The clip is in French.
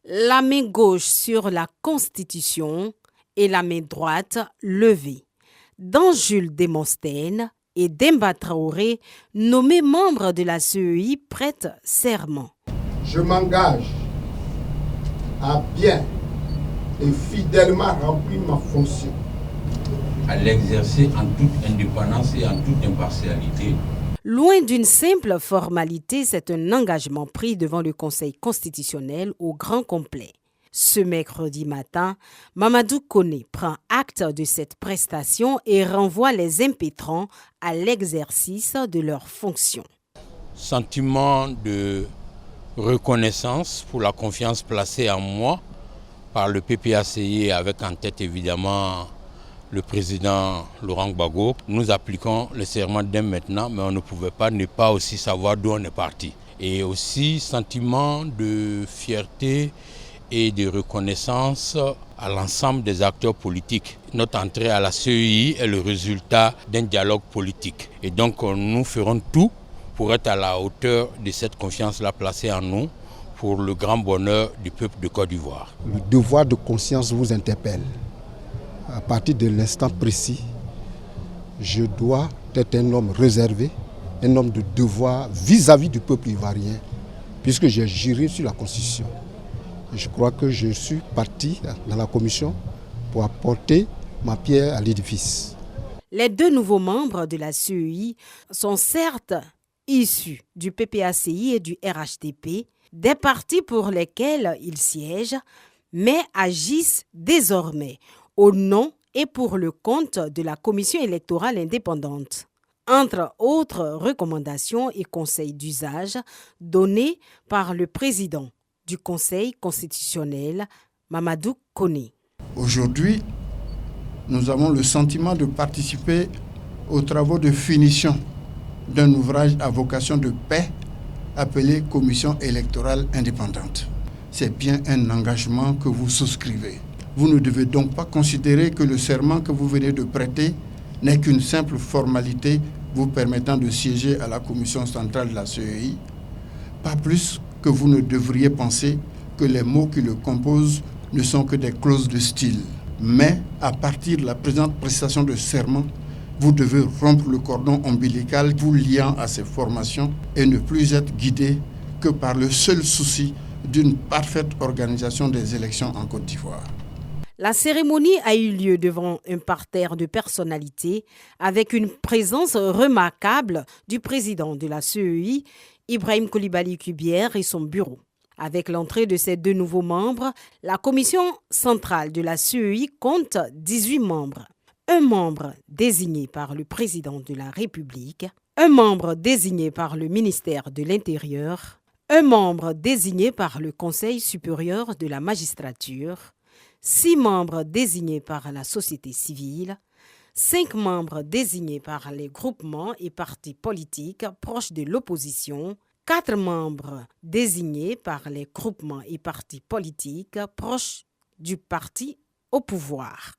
la main gauche sur la Constitution et la main droite levée. Dans Jules Demosthène et Demba Traoré, nommés membres de la CEI, prêtent serment. Je m'engage à bien et fidèlement remplir ma fonction, à l'exercer en toute indépendance et en toute impartialité. Loin d'une simple formalité, c'est un engagement pris devant le Conseil constitutionnel au grand complet. Ce mercredi matin, Mamadou Koné prend acte de cette prestation et renvoie les impétrants à l'exercice de leurs fonctions. Sentiment de reconnaissance pour la confiance placée en moi par le PPACI, avec en tête évidemment le président Laurent Gbagbo. Nous appliquons le serment dès maintenant, mais on ne pouvait pas ne pas aussi savoir d'où on est parti. Et aussi sentiment de fierté et de reconnaissance à l'ensemble des acteurs politiques. Notre entrée à la CEI est le résultat d'un dialogue politique. Et donc nous ferons tout pour être à la hauteur de cette confiance-là placée en nous pour le grand bonheur du peuple de Côte d'Ivoire. Le devoir de conscience vous interpelle. À partir de l'instant précis, je dois être un homme réservé, un homme de devoir vis-à-vis du peuple ivoirien, puisque j'ai juré sur la Constitution. Et je crois que je suis parti dans la commission pour apporter ma pierre à l'édifice. Les deux nouveaux membres de la CEI sont certes issus du PPACI et du RHDP, des partis pour lesquels ils siègent, mais agissent désormais au nom et pour le compte de la Commission électorale indépendante. Entre autres recommandations et conseils d'usage donnés par le président du Conseil constitutionnel, Mamadou Koné. Aujourd'hui, nous avons le sentiment de participer aux travaux de finition d'un ouvrage à vocation de paix appelé Commission électorale indépendante. C'est bien un engagement que vous souscrivez. Vous ne devez donc pas considérer que le serment que vous venez de prêter n'est qu'une simple formalité vous permettant de siéger à la commission centrale de la CEI. Pas plus que vous ne devriez penser que les mots qui le composent ne sont que des clauses de style. Mais à partir de la présente prestation de serment, vous devez rompre le cordon ombilical vous liant à ces formations et ne plus être guidé que par le seul souci d'une parfaite organisation des élections en Côte d'Ivoire. La cérémonie a eu lieu devant un parterre de personnalités avec une présence remarquable du président de la CEI, Ibrahim Coulibaly Kubière, et son bureau. Avec l'entrée de ces deux nouveaux membres, la commission centrale de la CEI compte 18 membres. Un membre désigné par le président de la République, un membre désigné par le ministère de l'Intérieur, un membre désigné par le Conseil supérieur de la magistrature, 6 membres désignés par la société civile, 5 membres désignés par les groupements et partis politiques proches de l'opposition, 4 membres désignés par les groupements et partis politiques proches du parti au pouvoir.